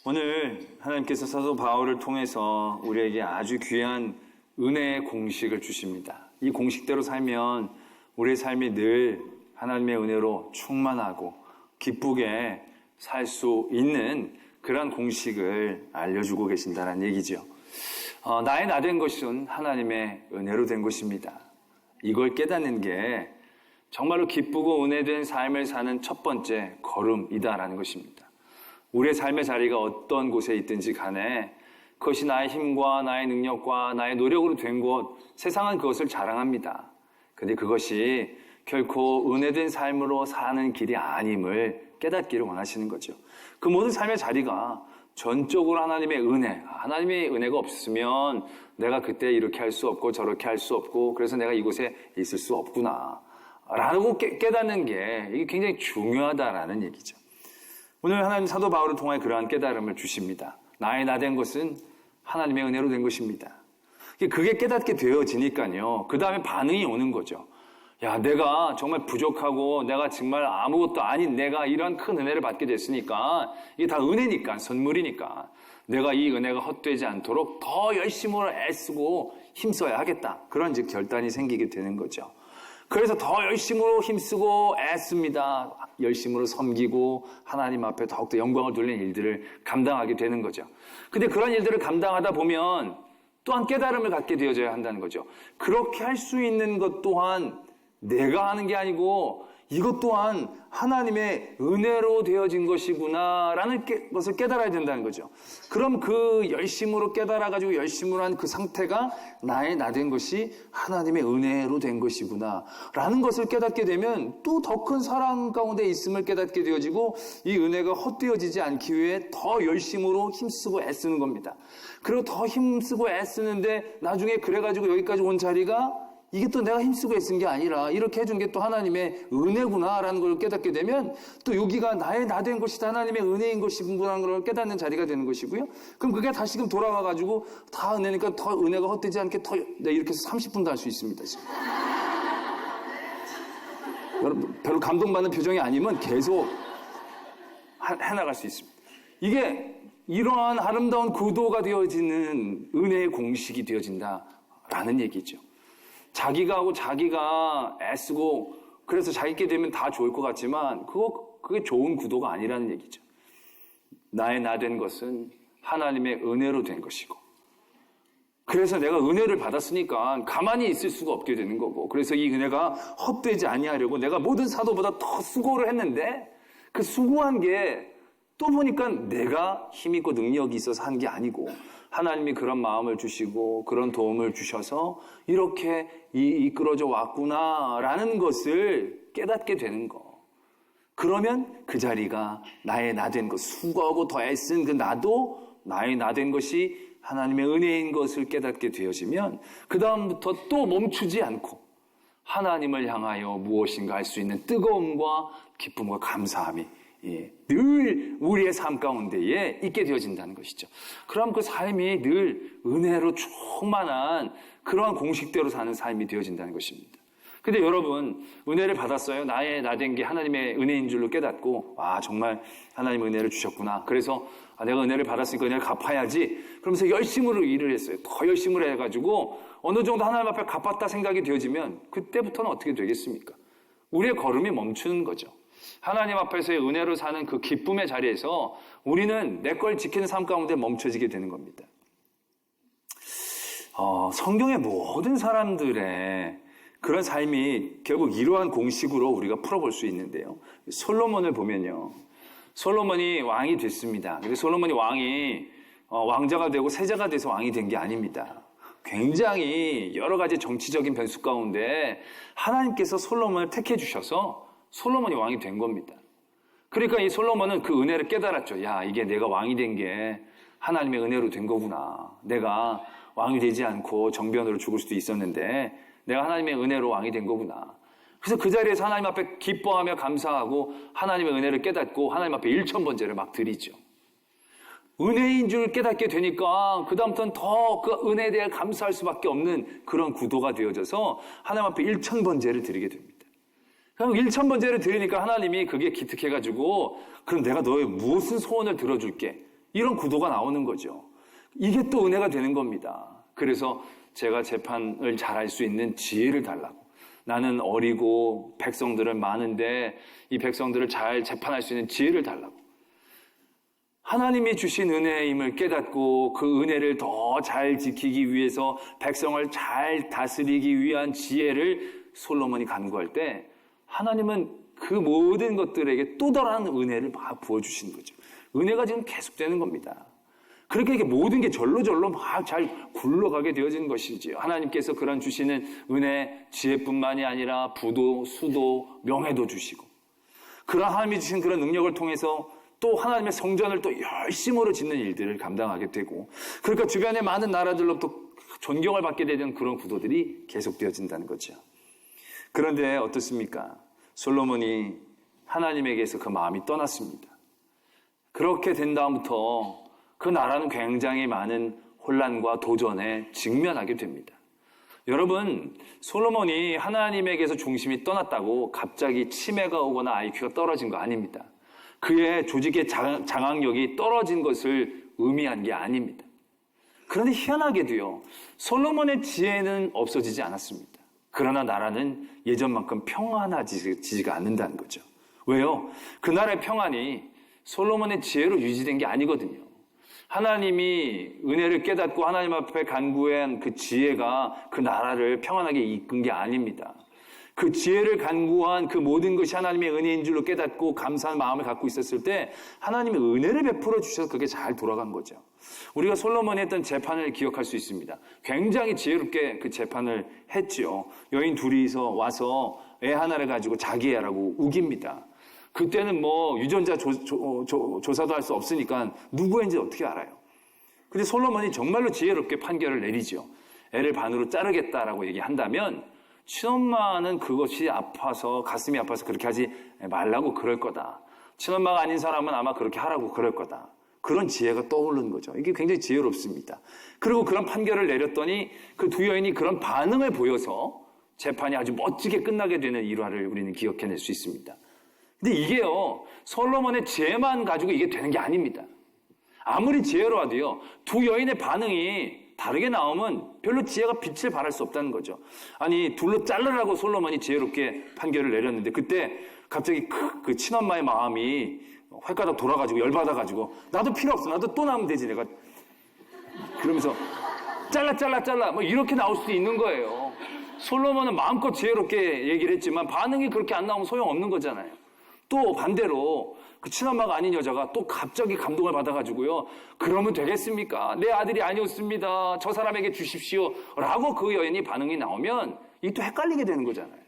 오늘 하나님께서 사도 바울을 통해서 우리에게 아주 귀한 은혜의 공식을 주십니다. 이 공식대로 살면 우리의 삶이 늘 하나님의 은혜로 충만하고 기쁘게 살 수 있는 그런 공식을 알려주고 계신다는 얘기죠. 나의 나 된 것은 하나님의 은혜로 된 것입니다. 이걸 깨닫는 게 정말로 기쁘고 은혜된 삶을 사는 첫 번째 걸음이다라는 것입니다. 우리의 삶의 자리가 어떤 곳에 있든지 간에 그것이 나의 힘과 나의 능력과 나의 노력으로 된 것, 세상은 그것을 자랑합니다. 그런데 그것이 결코 은혜된 삶으로 사는 길이 아님을 깨닫기를 원하시는 거죠. 그 모든 삶의 자리가 전적으로 하나님의 은혜, 하나님의 은혜가 없으면 내가 그때 이렇게 할 수 없고 저렇게 할 수 없고 그래서 내가 이곳에 있을 수 없구나 라고 깨닫는 게 이게 굉장히 중요하다라는 얘기죠. 오늘 하나님 사도 바울을 통해 그러한 깨달음을 주십니다. 나의 나 된 것은 하나님의 은혜로 된 것입니다. 그게 깨닫게 되어지니까요. 그 다음에 반응이 오는 거죠. 야, 내가 정말 부족하고 내가 정말 아무것도 아닌 내가 이런 큰 은혜를 받게 됐으니까 이게 다 은혜니까, 선물이니까 내가 이 은혜가 헛되지 않도록 더 열심으로 애쓰고 힘써야 하겠다. 그런 이제 결단이 생기게 되는 거죠. 그래서 더 열심으로 힘쓰고 애씁니다. 열심으로 섬기고 하나님 앞에 더욱더 영광을 돌리는 일들을 감당하게 되는 거죠. 근데 그런 일들을 감당하다 보면 또한 깨달음을 갖게 되어져야 한다는 거죠. 그렇게 할 수 있는 것 또한 내가 하는 게 아니고 이것 또한 하나님의 은혜로 되어진 것이구나라는 것을 깨달아야 된다는 거죠. 그럼 그 열심으로 깨달아가지고 열심으로 한 그 상태가 나의 나 된 것이 하나님의 은혜로 된 것이구나라는 것을 깨닫게 되면 또 더 큰 사랑 가운데 있음을 깨닫게 되어지고 이 은혜가 헛되어지지 않기 위해 더 열심으로 힘쓰고 애쓰는 겁니다. 그리고 더 힘쓰고 애쓰는데 나중에 그래가지고 여기까지 온 자리가 이게 또 내가 힘쓰고 애쓴 게 아니라 이렇게 해준 게 또 하나님의 은혜구나라는 걸 깨닫게 되면 또 여기가 나의 나 된 것이다 하나님의 은혜인 것이구나라는 걸 깨닫는 자리가 되는 것이고요. 그럼 그게 다시금 돌아와가지고 다 은혜니까 더 은혜가 헛되지 않게 더 이렇게 해서 30분도 할 수 있습니다. 지금. 여러분 별로 감동받는 표정이 아니면 계속 해나갈 수 있습니다. 이게 이러한 아름다운 구도가 되어지는 은혜의 공식이 되어진다라는 얘기죠. 자기가 하고 자기가 애쓰고 그래서 자기께 되면 다 좋을 것 같지만 그게 좋은 구도가 아니라는 얘기죠. 나의 나 된 것은 하나님의 은혜로 된 것이고 그래서 내가 은혜를 받았으니까 가만히 있을 수가 없게 되는 거고 그래서 이 은혜가 헛되지 아니하려고 내가 모든 사도보다 더 수고를 했는데 그 수고한 게 또 보니까 내가 힘있고 능력이 있어서 한 게 아니고 하나님이 그런 마음을 주시고 그런 도움을 주셔서 이렇게 이끌어져 왔구나라는 것을 깨닫게 되는 거. 그러면 그 자리가 나의 나 된 것, 수고하고 더 애쓴 그 나도 나의 나 된 것이 하나님의 은혜인 것을 깨닫게 되어지면 그 다음부터 또 멈추지 않고 하나님을 향하여 무엇인가 할 수 있는 뜨거움과 기쁨과 감사함이 늘 우리의 삶 가운데에 있게 되어진다는 것이죠. 그럼 그 삶이 늘 은혜로 충만한 그러한 공식대로 사는 삶이 되어진다는 것입니다. 근데 여러분 은혜를 받았어요. 나의 나 된 게 하나님의 은혜인 줄로 깨닫고 정말 하나님 은혜를 주셨구나. 그래서 내가 은혜를 받았으니까 은혜를 갚아야지. 그러면서 열심으로 일을 했어요. 더 열심으로 해가지고 어느 정도 하나님 앞에 갚았다 생각이 되어지면 그때부터는 어떻게 되겠습니까? 우리의 걸음이 멈추는 거죠. 하나님 앞에서의 은혜로 사는 그 기쁨의 자리에서 우리는 내 걸 지키는 삶 가운데 멈춰지게 되는 겁니다. 성경의 모든 사람들의 그런 삶이 결국 이러한 공식으로 우리가 풀어볼 수 있는데요. 솔로몬을 보면요. 솔로몬이 왕이 됐습니다. 근데 솔로몬이 왕자가 되고 세자가 돼서 왕이 된 게 아닙니다. 굉장히 여러 가지 정치적인 변수 가운데 하나님께서 솔로몬을 택해 주셔서 솔로몬이 왕이 된 겁니다. 그러니까 이 솔로몬은 그 은혜를 깨달았죠. 야, 이게 내가 왕이 된 게 하나님의 은혜로 된 거구나. 내가 왕이 되지 않고 정변으로 죽을 수도 있었는데 내가 하나님의 은혜로 왕이 된 거구나. 그래서 그 자리에서 하나님 앞에 기뻐하며 감사하고 하나님의 은혜를 깨닫고 하나님 앞에 일천번제를 막 드리죠. 은혜인 줄 깨닫게 되니까 그 다음부터는 더 그 은혜에 대해 감사할 수밖에 없는 그런 구도가 되어져서 하나님 앞에 일천번제를 드리게 됩니다. 그럼 1,000번째를 드리니까 하나님이 그게 기특해가지고 그럼 내가 너의 무슨 소원을 들어줄게. 이런 구도가 나오는 거죠. 이게 또 은혜가 되는 겁니다. 그래서 제가 재판을 잘할 수 있는 지혜를 달라고. 나는 어리고 백성들은 많은데 이 백성들을 잘 재판할 수 있는 지혜를 달라고. 하나님이 주신 은혜임을 깨닫고 그 은혜를 더 잘 지키기 위해서 백성을 잘 다스리기 위한 지혜를 솔로몬이 간구할 때 하나님은 그 모든 것들에게 또 다른 은혜를 막 부어주시는 거죠. 은혜가 지금 계속되는 겁니다. 그렇게 이게 모든 게 절로절로 막 잘 굴러가게 되어지는 것이지요. 하나님께서 그런 주시는 은혜, 지혜뿐만이 아니라 부도, 수도, 명예도 주시고 그런 하나님이 주신 그런 능력을 통해서 또 하나님의 성전을 또 열심으로 짓는 일들을 감당하게 되고 그러니까 주변의 많은 나라들로부터 존경을 받게 되는 그런 구도들이 계속되어진다는 거죠. 그런데 어떻습니까? 솔로몬이 하나님에게서 그 마음이 떠났습니다. 그렇게 된 다음부터 그 나라는 굉장히 많은 혼란과 도전에 직면하게 됩니다. 여러분, 솔로몬이 하나님에게서 중심이 떠났다고 갑자기 치매가 오거나 IQ가 떨어진 거 아닙니다. 그의 조직의 장악력이 떨어진 것을 의미한 게 아닙니다. 그런데 희한하게도요, 솔로몬의 지혜는 없어지지 않았습니다. 그러나 나라는 예전만큼 평안해지지가 않는다는 거죠. 왜요? 그 나라의 평안이 솔로몬의 지혜로 유지된 게 아니거든요. 하나님이 은혜를 깨닫고 하나님 앞에 간구한 그 지혜가 그 나라를 평안하게 이끈 게 아닙니다. 그 지혜를 간구한 그 모든 것이 하나님의 은혜인 줄로 깨닫고 감사한 마음을 갖고 있었을 때 하나님의 은혜를 베풀어 주셔서 그게 잘 돌아간 거죠. 우리가 솔로몬이 했던 재판을 기억할 수 있습니다. 굉장히 지혜롭게 그 재판을 했지요. 여인 둘이서 와서 애 하나를 가지고 자기 애라고 우깁니다. 그때는 뭐 유전자 조사도 할 수 없으니까 누구 애인지 어떻게 알아요? 근데 솔로몬이 정말로 지혜롭게 판결을 내리죠. 애를 반으로 자르겠다라고 얘기한다면 친엄마는 그것이 아파서 가슴이 아파서 그렇게 하지 말라고 그럴 거다. 친엄마가 아닌 사람은 아마 그렇게 하라고 그럴 거다. 그런 지혜가 떠오르는 거죠. 이게 굉장히 지혜롭습니다. 그리고 그런 판결을 내렸더니 그 두 여인이 그런 반응을 보여서 재판이 아주 멋지게 끝나게 되는 일화를 우리는 기억해낼 수 있습니다. 근데 이게요, 솔로몬의 지혜만 가지고 이게 되는 게 아닙니다. 아무리 지혜로워도요, 두 여인의 반응이 다르게 나오면 별로 지혜가 빛을 발할 수 없다는 거죠. 아니, 둘로 자르라고 솔로몬이 지혜롭게 판결을 내렸는데 그때 갑자기 그 친엄마의 마음이 횟가닥 돌아가지고 열받아가지고 나도 필요 없어. 나도 또 나면 되지 내가. 그러면서 잘라 뭐 이렇게 나올 수도 있는 거예요. 솔로몬은 마음껏 지혜롭게 얘기를 했지만 반응이 그렇게 안 나오면 소용없는 거잖아요. 또 반대로 그 친엄마가 아닌 여자가 또 갑자기 감동을 받아가지고요. 그러면 되겠습니까? 내 아들이 아니었습니다. 저 사람에게 주십시오. 라고 그 여인이 반응이 나오면 이게 또 헷갈리게 되는 거잖아요.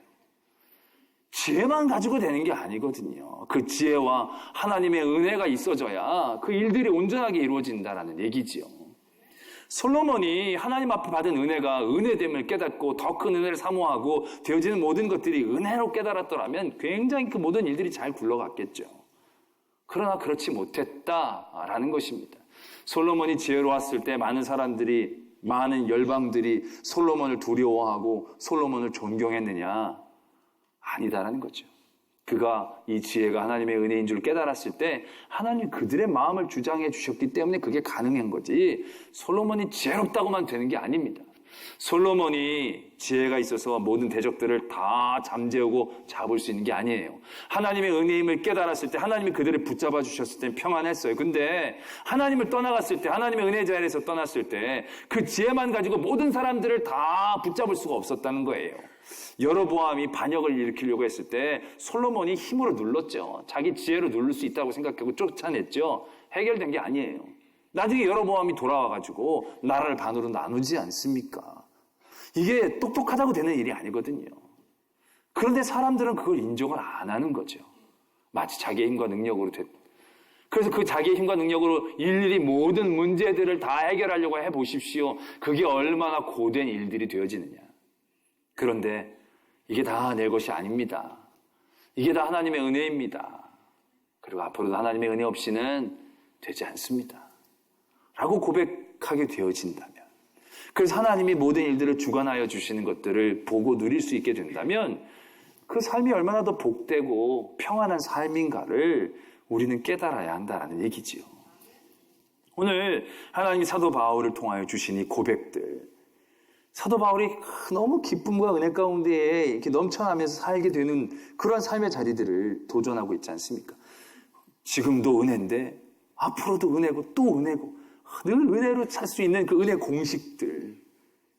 지혜만 가지고 되는 게 아니거든요. 그 지혜와 하나님의 은혜가 있어져야 그 일들이 온전하게 이루어진다라는 얘기지요. 솔로몬이 하나님 앞에 받은 은혜가 은혜됨을 깨닫고 더 큰 은혜를 사모하고 되어지는 모든 것들이 은혜로 깨달았더라면 굉장히 그 모든 일들이 잘 굴러갔겠죠. 그러나 그렇지 못했다라는 것입니다. 솔로몬이 지혜로웠을 때 많은 사람들이, 많은 열방들이 솔로몬을 두려워하고 솔로몬을 존경했느냐? 아니다라는 거죠. 그가 이 지혜가 하나님의 은혜인 줄 깨달았을 때 하나님이 그들의 마음을 주장해 주셨기 때문에 그게 가능한 거지 솔로몬이 지혜롭다고만 되는 게 아닙니다. 솔로몬이 지혜가 있어서 모든 대적들을 다 잠재우고 잡을 수 있는 게 아니에요. 하나님의 은혜임을 깨달았을 때 하나님이 그들을 붙잡아 주셨을 때 평안했어요. 근데 하나님을 떠나갔을 때, 하나님의 은혜 자리에서 떠났을 때 그 지혜만 가지고 모든 사람들을 다 붙잡을 수가 없었다는 거예요. 여로보암이 반역을 일으키려고 했을 때 솔로몬이 힘으로 눌렀죠. 자기 지혜로 누를 수 있다고 생각하고 쫓아냈죠. 해결된 게 아니에요. 나중에 여로보암이 돌아와가지고 나라를 반으로 나누지 않습니까? 이게 똑똑하다고 되는 일이 아니거든요. 그런데 사람들은 그걸 인정을 안 하는 거죠. 마치 자기의 힘과 능력으로 그래서 그 자기의 힘과 능력으로 일일이 모든 문제들을 다 해결하려고 해보십시오. 그게 얼마나 고된 일들이 되어지느냐. 그런데 이게 다 내 것이 아닙니다. 이게 다 하나님의 은혜입니다. 그리고 앞으로도 하나님의 은혜 없이는 되지 않습니다. 라고 고백하게 되어진다면, 그래서 하나님이 모든 일들을 주관하여 주시는 것들을 보고 누릴 수 있게 된다면 그 삶이 얼마나 더 복되고 평안한 삶인가를 우리는 깨달아야 한다는 얘기지요. 오늘 하나님이 사도 바울을 통하여 주신 이 고백들, 사도 바울이 너무 기쁨과 은혜 가운데에 이렇게 넘쳐나면서 살게 되는 그런 삶의 자리들을 도전하고 있지 않습니까? 지금도 은혜인데 앞으로도 은혜고 또 은혜고 늘 은혜로 살 수 있는 그 은혜 공식들,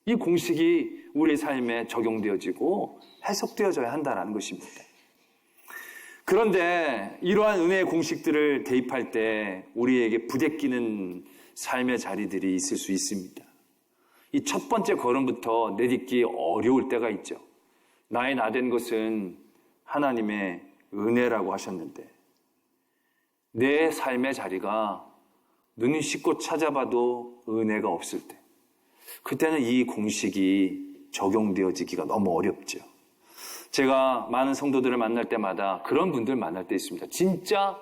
이 공식이 우리의 삶에 적용되어지고 해석되어져야 한다는 것입니다. 그런데 이러한 은혜의 공식들을 대입할 때 우리에게 부대끼는 삶의 자리들이 있을 수 있습니다. 이 첫 번째 걸음부터 내딛기 어려울 때가 있죠. 나의 나된 것은 하나님의 은혜라고 하셨는데 내 삶의 자리가 눈이 씻고 찾아봐도 은혜가 없을 때, 그때는 이 공식이 적용되어지기가 너무 어렵죠. 제가 많은 성도들을 만날 때마다 그런 분들 만날 때 있습니다. 진짜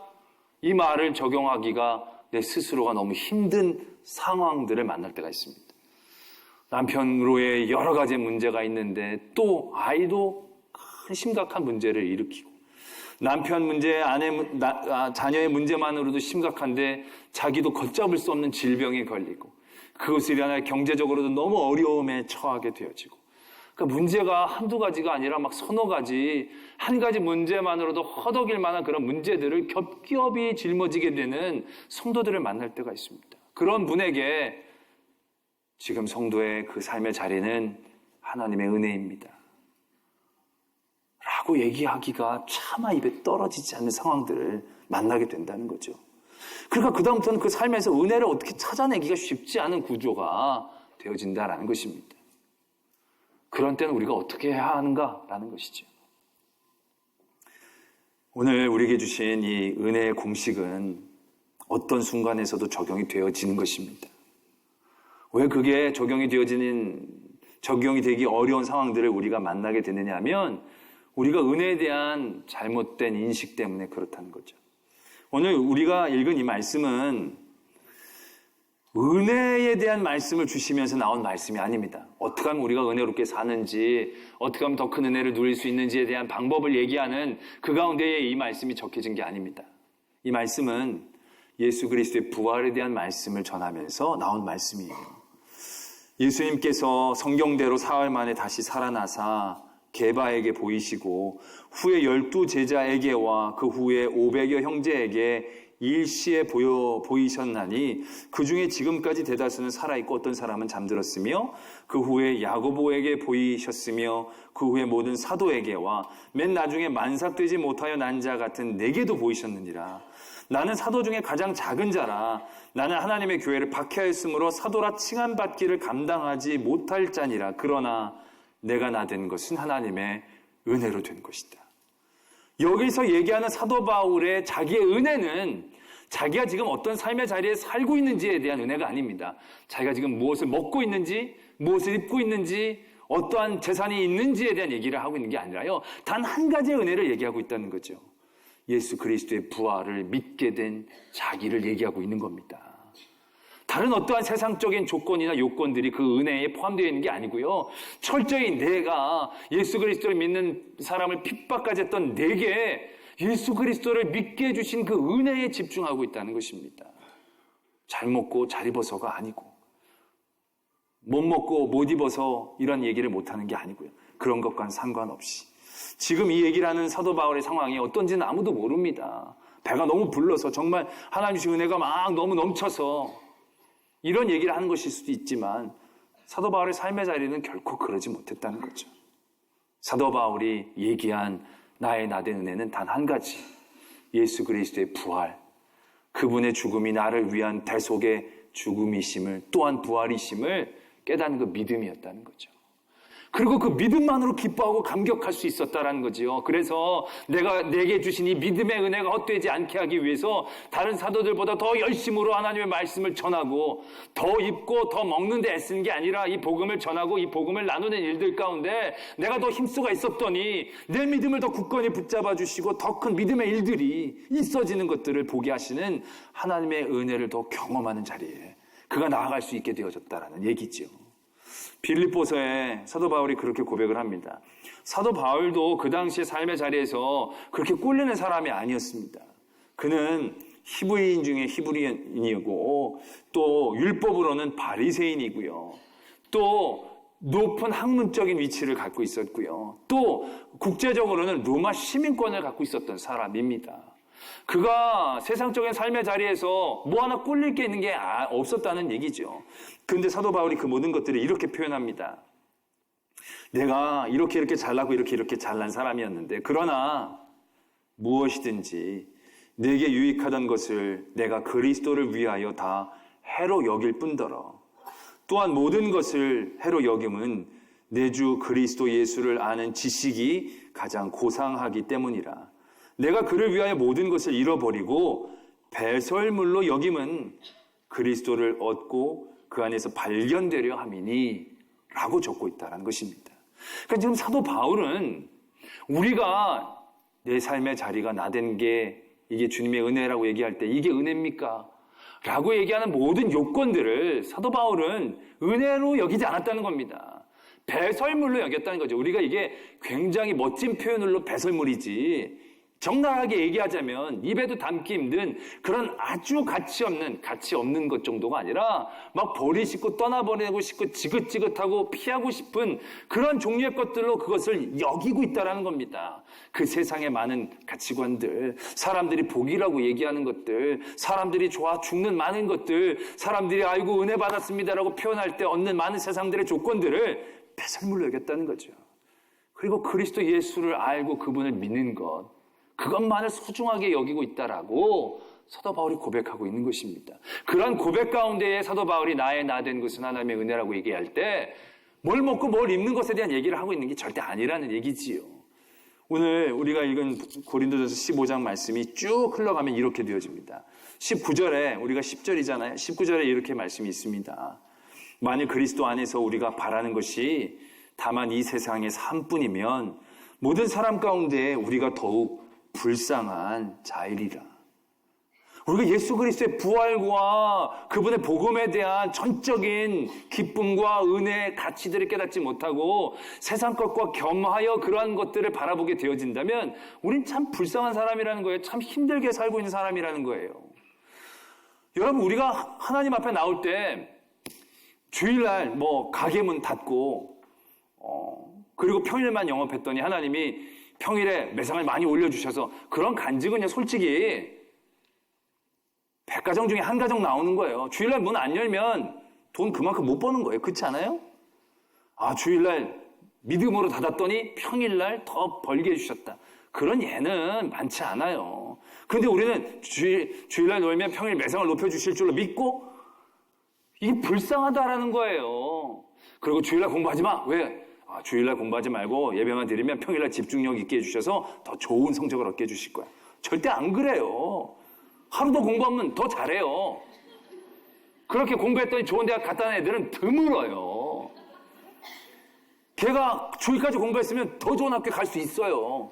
이 말을 적용하기가 내 스스로가 너무 힘든 상황들을 만날 때가 있습니다. 남편으로의 여러 가지 문제가 있는데 또 아이도 큰 심각한 문제를 일으키고, 남편 문제, 자녀의 문제만으로도 심각한데 자기도 걷잡을 수 없는 질병에 걸리고 그것을 인하여 경제적으로도 너무 어려움에 처하게 되어지고, 그러니까 문제가 한두 가지가 아니라 막 서너 가지, 한 가지 문제만으로도 허덕일 만한 그런 문제들을 겹겹이 짊어지게 되는 성도들을 만날 때가 있습니다. 그런 분에게 지금 성도의 그 삶의 자리는 하나님의 은혜입니다 라고 얘기하기가 차마 입에 떨어지지 않는 상황들을 만나게 된다는 거죠. 그러니까 그다음부터는 그 삶에서 은혜를 어떻게 찾아내기가 쉽지 않은 구조가 되어진다는 것입니다. 그런 때는 우리가 어떻게 해야 하는가라는 것이죠. 오늘 우리에게 주신 이 은혜의 공식은 어떤 순간에서도 적용이 되어지는 것입니다. 왜 그게 적용이 되기 어려운 상황들을 우리가 만나게 되느냐 하면 우리가 은혜에 대한 잘못된 인식 때문에 그렇다는 거죠. 오늘 우리가 읽은 이 말씀은 은혜에 대한 말씀을 주시면서 나온 말씀이 아닙니다. 어떻게 하면 우리가 은혜롭게 사는지, 어떻게 하면 더 큰 은혜를 누릴 수 있는지에 대한 방법을 얘기하는 그 가운데에 이 말씀이 적혀진 게 아닙니다. 이 말씀은 예수 그리스도의 부활에 대한 말씀을 전하면서 나온 말씀이에요. 예수님께서 성경대로 사흘 만에 다시 살아나사 게바에게 보이시고 후에 12제자에게와 그 후에 500여 형제에게 일시에 보이셨나니 그 중에 지금까지 대다수는 살아있고 어떤 사람은 잠들었으며 그 후에 야고보에게 보이셨으며 그 후에 모든 사도에게와 맨 나중에 만삭되지 못하여 난 자 같은 내게도 보이셨느니라. 나는 사도 중에 가장 작은 자라. 나는 하나님의 교회를 박해하였으므로 사도라 칭함받기를 감당하지 못할 자니라. 그러나 내가 나된 것은 하나님의 은혜로 된 것이다. 여기서 얘기하는 사도 바울의 자기의 은혜는 자기가 지금 어떤 삶의 자리에 살고 있는지에 대한 은혜가 아닙니다. 자기가 지금 무엇을 먹고 있는지, 무엇을 입고 있는지, 어떠한 재산이 있는지에 대한 얘기를 하고 있는 게 아니라요, 단 한 가지의 은혜를 얘기하고 있다는 거죠. 예수 그리스도의 부활을 믿게 된 자기를 얘기하고 있는 겁니다. 다른 어떠한 세상적인 조건이나 요건들이 그 은혜에 포함되어 있는 게 아니고요, 철저히 내가 예수 그리스도를 믿는 사람을 핍박까지 했던 내게 예수 그리스도를 믿게 해주신 그 은혜에 집중하고 있다는 것입니다. 잘 먹고 잘 입어서가 아니고, 못 먹고 못 입어서 이런 얘기를 못하는 게 아니고요, 그런 것과는 상관없이 지금 이 얘기를 하는 사도 바울의 상황이 어떤지는 아무도 모릅니다. 배가 너무 불러서 정말 하나님 주신 은혜가 막 너무 넘쳐서 이런 얘기를 하는 것일 수도 있지만 사도 바울의 삶의 자리는 결코 그러지 못했다는 거죠. 사도 바울이 얘기한 나의 나된 은혜는 단 한 가지, 예수 그리스도의 부활, 그분의 죽음이 나를 위한 대속의 죽음이심을, 또한 부활이심을 깨닫는 그 믿음이었다는 거죠. 그리고 그 믿음만으로 기뻐하고 감격할 수 있었다라는 거지요. 그래서 내게 주신 이 믿음의 은혜가 헛되지 않게 하기 위해서 다른 사도들보다 더 열심으로 하나님의 말씀을 전하고 더 입고 더 먹는 데 애쓰는 게 아니라 이 복음을 전하고 이 복음을 나누는 일들 가운데 내가 더 힘쓰가 있었더니 내 믿음을 더 굳건히 붙잡아 주시고 더 큰 믿음의 일들이 있어지는 것들을 보게 하시는 하나님의 은혜를 더 경험하는 자리에 그가 나아갈 수 있게 되어졌다라는 얘기지요. 빌립보서에 사도 바울이 그렇게 고백을 합니다. 사도 바울도 그 당시의 삶의 자리에서 그렇게 꿀리는 사람이 아니었습니다. 그는 히브리인 중에 히브리인이고 또 율법으로는 바리새인이고요. 또 높은 학문적인 위치를 갖고 있었고요. 또 국제적으로는 로마 시민권을 갖고 있었던 사람입니다. 그가 세상적인 삶의 자리에서 뭐 하나 꿀릴 게 있는 게 없었다는 얘기죠. 그런데 사도 바울이 그 모든 것들을 이렇게 표현합니다. 내가 이렇게 잘나고 이렇게 잘난 사람이었는데 그러나 무엇이든지 내게 유익하던 것을 내가 그리스도를 위하여 다 해로 여길 뿐더러 또한 모든 것을 해로 여김은 내 주 그리스도 예수를 아는 지식이 가장 고상하기 때문이라. 내가 그를 위하여 모든 것을 잃어버리고 배설물로 여김은 그리스도를 얻고 그 안에서 발견되려 함이니 라고 적고 있다는 것입니다. 그러니까 지금 사도 바울은 우리가 내 삶의 자리가 나된 게 이게 주님의 은혜라고 얘기할 때 이게 은혜입니까? 라고 얘기하는 모든 요건들을 사도 바울은 은혜로 여기지 않았다는 겁니다. 배설물로 여겼다는 거죠. 우리가 이게 굉장히 멋진 표현으로 배설물이지 적나라하게 얘기하자면 입에도 담기 힘든 그런 아주 가치 없는 것 정도가 아니라 막 버리시고 떠나보내고 싶고 지긋지긋하고 피하고 싶은 그런 종류의 것들로 그것을 여기고 있다는 겁니다. 그 세상의 많은 가치관들, 사람들이 복이라고 얘기하는 것들, 사람들이 좋아 죽는 많은 것들, 사람들이 아이고 은혜 받았습니다라고 표현할 때 얻는 많은 세상들의 조건들을 배설물로 여겼다는 거죠. 그리고 그리스도 예수를 알고 그분을 믿는 것, 그것만을 소중하게 여기고 있다라고 사도 바울이 고백하고 있는 것입니다. 그런 고백 가운데에 사도 바울이 나의 나 된 것은 하나님의 은혜라고 얘기할 때 뭘 먹고 뭘 입는 것에 대한 얘기를 하고 있는 게 절대 아니라는 얘기지요. 오늘 우리가 읽은 고린도전서 15장 말씀이 쭉 흘러가면 이렇게 되어집니다. 19절에 우리가 10절이잖아요. 19절에 이렇게 말씀이 있습니다. 만일 그리스도 안에서 우리가 바라는 것이 다만 이 세상의 삶뿐이면 모든 사람 가운데 우리가 더욱 불쌍한 자이리라. 우리가 예수 그리스도의 부활과 그분의 복음에 대한 전적인 기쁨과 은혜의 가치들을 깨닫지 못하고 세상 것과 겸하여 그러한 것들을 바라보게 되어진다면 우린 참 불쌍한 사람이라는 거예요. 참 힘들게 살고 있는 사람이라는 거예요. 여러분, 우리가 하나님 앞에 나올 때 주일날 가게 문 닫고 그리고 평일만 영업했더니 하나님이 평일에 매상을 많이 올려주셔서 그런 간증은요, 솔직히 100가정 중에 한 가정 나오는 거예요. 주일날 문 안 열면 돈 그만큼 못 버는 거예요. 그렇지 않아요? 주일날 믿음으로 닫았더니 평일날 더 벌게 해주셨다. 그런 예는 많지 않아요. 그런데 우리는 주일날 놀면 평일 매상을 높여주실 줄로 믿고 이게 불쌍하다라는 거예요. 그리고 주일날 공부하지 마. 왜? 주일날 공부하지 말고 예배만 드리면 평일날 집중력 있게 해주셔서 더 좋은 성적을 얻게 해주실 거야. 절대 안 그래요. 하루 더 공부하면 더 잘해요. 그렇게 공부했더니 좋은 대학 갔다는 애들은 드물어요. 걔가 주일까지 공부했으면 더 좋은 학교 갈 수 있어요.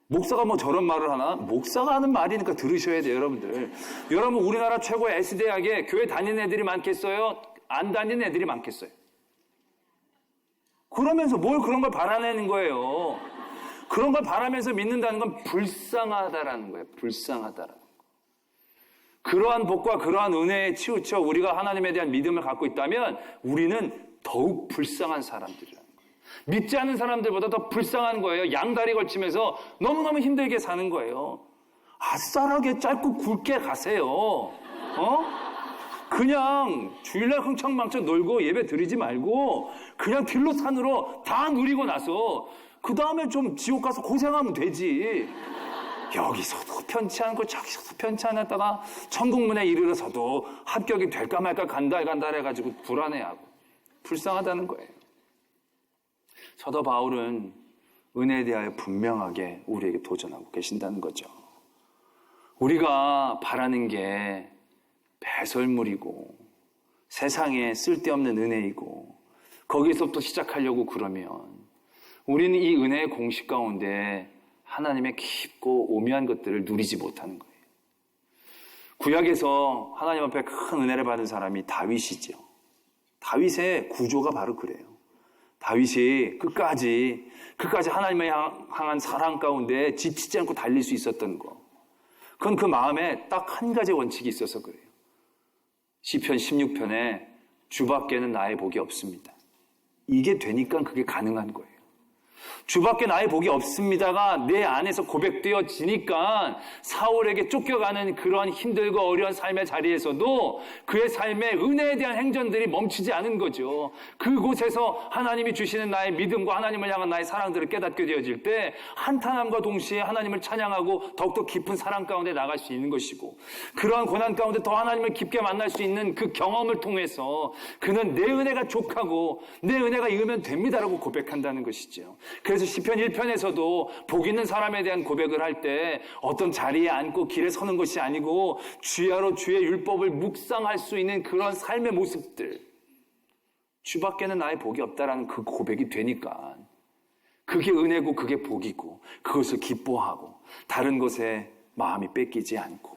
목사가 저런 말을 하나? 목사가 하는 말이니까 들으셔야 돼요, 여러분들. 여러분, 우리나라 최고의 S대학에 교회 다니는 애들이 많겠어요? 안 다니는 애들이 많겠어요? 그러면서 뭘 그런 걸 바라내는 거예요. 그런 걸 바라면서 믿는다는 건 불쌍하다라는 거예요. 불쌍하다라는 거. 그러한 복과 그러한 은혜에 치우쳐 우리가 하나님에 대한 믿음을 갖고 있다면 우리는 더욱 불쌍한 사람들이라는 거예요. 믿지 않는 사람들보다 더 불쌍한 거예요. 양다리 걸치면서 너무너무 힘들게 사는 거예요. 아싸하게 짧고 굵게 가세요. 그냥 주일날 흥청망청 놀고 예배 드리지 말고 그냥 길로 산으로 다 누리고 나서 그 다음에 좀 지옥 가서 고생하면 되지. 여기서도 편치 않고 저기서도 편치 않았다가 천국문에 이르러서도 합격이 될까 말까 간달 해가지고 불안해하고 불쌍하다는 거예요. 사도 바울은 은혜에 대하여 분명하게 우리에게 도전하고 계신다는 거죠. 우리가 바라는 게 배설물이고 세상에 쓸데없는 은혜이고 거기서부터 시작하려고 그러면 우리는 이 은혜의 공식 가운데 하나님의 깊고 오묘한 것들을 누리지 못하는 거예요. 구약에서 하나님 앞에 큰 은혜를 받은 사람이 다윗이죠. 다윗의 구조가 바로 그래요. 다윗이 끝까지 하나님을 향한 사랑 가운데 지치지 않고 달릴 수 있었던 거. 그건 그 마음에 딱 한 가지 원칙이 있어서 그래요. 시편 16편에 주밖에는 나의 복이 없습니다. 이게 되니까 그게 가능한 거예요. 주밖에 나의 복이 없습니다가 내 안에서 고백되어지니까 사울에게 쫓겨가는 그런 힘들고 어려운 삶의 자리에서도 그의 삶의 은혜에 대한 행전들이 멈추지 않은 거죠. 그곳에서 하나님이 주시는 나의 믿음과 하나님을 향한 나의 사랑들을 깨닫게 되어질 때 한탄함과 동시에 하나님을 찬양하고 더욱더 깊은 사랑 가운데 나갈 수 있는 것이고, 그러한 고난 가운데 더 하나님을 깊게 만날 수 있는 그 경험을 통해서 그는 내 은혜가 족하고 내 은혜가 이으면 됩니다라고 고백한다는 것이죠. 그래서 시편 1편에서도 복 있는 사람에 대한 고백을 할 때 어떤 자리에 앉고 길에 서는 것이 아니고 주야로 주의 율법을 묵상할 수 있는 그런 삶의 모습들, 주밖에는 나의 복이 없다라는 그 고백이 되니까 그게 은혜고 그게 복이고 그것을 기뻐하고 다른 것에 마음이 뺏기지 않고,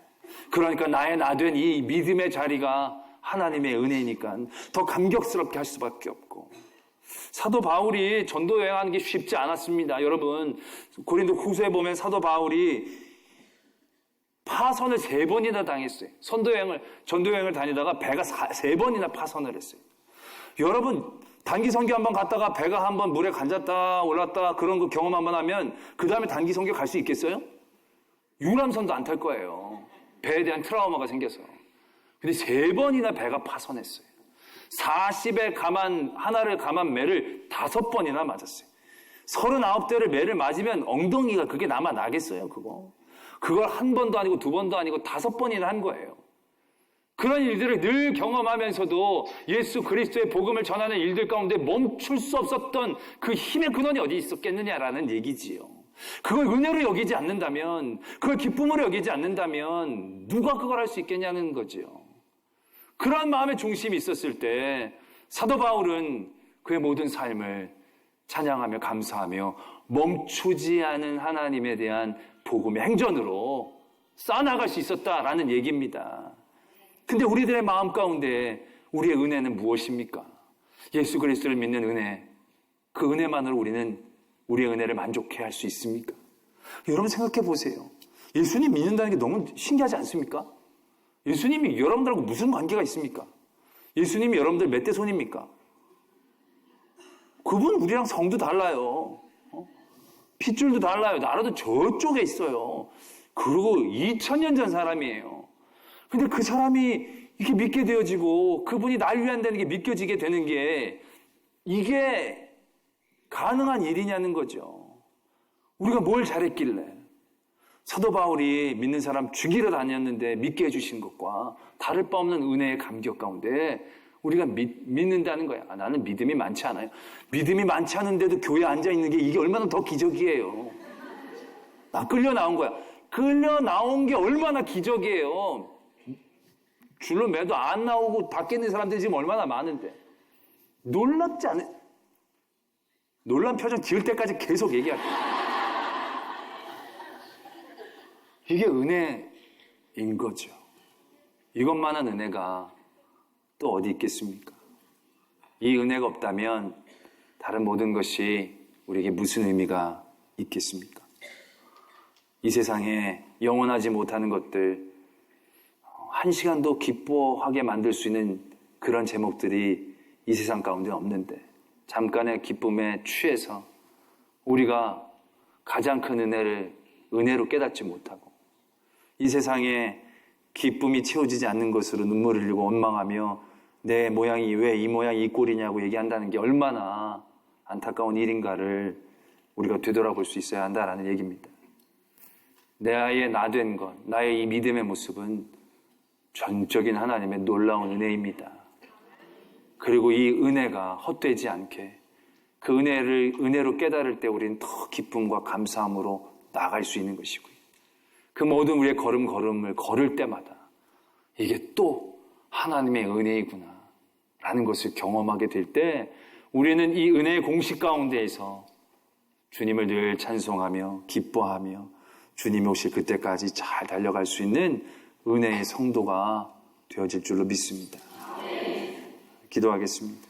그러니까 나의 나 된 이 믿음의 자리가 하나님의 은혜니까 더 감격스럽게 할 수밖에 없고, 사도 바울이 전도 여행하는 게 쉽지 않았습니다. 여러분, 고린도 후서에 보면 사도 바울이 파선을 3번이나 당했어요. 전도 여행을 다니다가 배가 3번이나 파선을 했어요. 여러분, 단기 선교 한번 갔다가 배가 한번 물에 간졌다 올랐다 그런 거 경험 한번 하면 그 다음에 단기 선교 갈 수 있겠어요? 유람선도 안 탈 거예요. 배에 대한 트라우마가 생겨서. 근데 3번이나 배가 파선했어요. 40에 하나를 감한 매를 5번이나 맞았어요. 39대를 매를 맞으면 엉덩이가 그게 남아 나겠어요, 그거. 그걸 1번도 아니고 2번도 아니고 5번이나 한 거예요. 그런 일들을 늘 경험하면서도 예수 그리스도의 복음을 전하는 일들 가운데 멈출 수 없었던 그 힘의 근원이 어디 있었겠느냐라는 얘기지요. 그걸 은혜로 여기지 않는다면, 그걸 기쁨으로 여기지 않는다면 누가 그걸 할 수 있겠냐는 거지요. 그러한 마음의 중심이 있었을 때 사도 바울은 그의 모든 삶을 찬양하며 감사하며 멈추지 않은 하나님에 대한 복음의 행전으로 쌓아나갈 수 있었다라는 얘기입니다. 근데 우리들의 마음 가운데 우리의 은혜는 무엇입니까? 예수 그리스도를 믿는 은혜, 그 은혜만으로 우리는 우리의 은혜를 만족해 할 수 있습니까? 여러분 생각해 보세요. 예수님 믿는다는 게 너무 신기하지 않습니까? 예수님이 여러분들하고 무슨 관계가 있습니까? 예수님이 여러분들 몇 대 손입니까? 그분 우리랑 성도 달라요. 핏줄도 달라요. 나라도 저쪽에 있어요. 그리고 2000년 전 사람이에요. 근데 그 사람이 이렇게 믿게 되어지고 그분이 날 위한다는 게 믿겨지게 되는 게 이게 가능한 일이냐는 거죠. 우리가 뭘 잘했길래. 사도 바울이 믿는 사람 죽이러 다녔는데 믿게 해주신 것과 다를 바 없는 은혜의 감격 가운데 우리가 믿는다는 거야. 나는 믿음이 많지 않아요. 믿음이 많지 않은데도 교회에 앉아있는 게 이게 얼마나 더 기적이에요. 나 끌려 나온 거야. 끌려 나온 게 얼마나 기적이에요. 줄로 매도 안 나오고 밖에 있는 사람들이 지금 얼마나 많은데. 놀랍지 않아요? 놀란 표정 지을 때까지 계속 얘기할게요. 이게 은혜인 거죠. 이것만한 은혜가 또 어디 있겠습니까? 이 은혜가 없다면 다른 모든 것이 우리에게 무슨 의미가 있겠습니까? 이 세상에 영원하지 못하는 것들, 한 시간도 기뻐하게 만들 수 있는 그런 제목들이 이 세상 가운데 없는데 잠깐의 기쁨에 취해서 우리가 가장 큰 은혜로 깨닫지 못하고 이 세상에 기쁨이 채워지지 않는 것으로 눈물을 흘리고 원망하며 내 모양이 왜 이 모양이 이 꼴이냐고 얘기한다는 게 얼마나 안타까운 일인가를 우리가 되돌아볼 수 있어야 한다라는 얘기입니다. 내 아이의 나 된 것, 나의 이 믿음의 모습은 전적인 하나님의 놀라운 은혜입니다. 그리고 이 은혜가 헛되지 않게 그 은혜로 깨달을 때 우리는 더 기쁨과 감사함으로 나아갈 수 있는 것이고요. 그 모든 우리의 걸음을 걸을 때마다 이게 또 하나님의 은혜이구나 라는 것을 경험하게 될 때 우리는 이 은혜의 공식 가운데에서 주님을 늘 찬송하며 기뻐하며 주님이 오실 그때까지 잘 달려갈 수 있는 은혜의 성도가 되어질 줄로 믿습니다. 기도하겠습니다.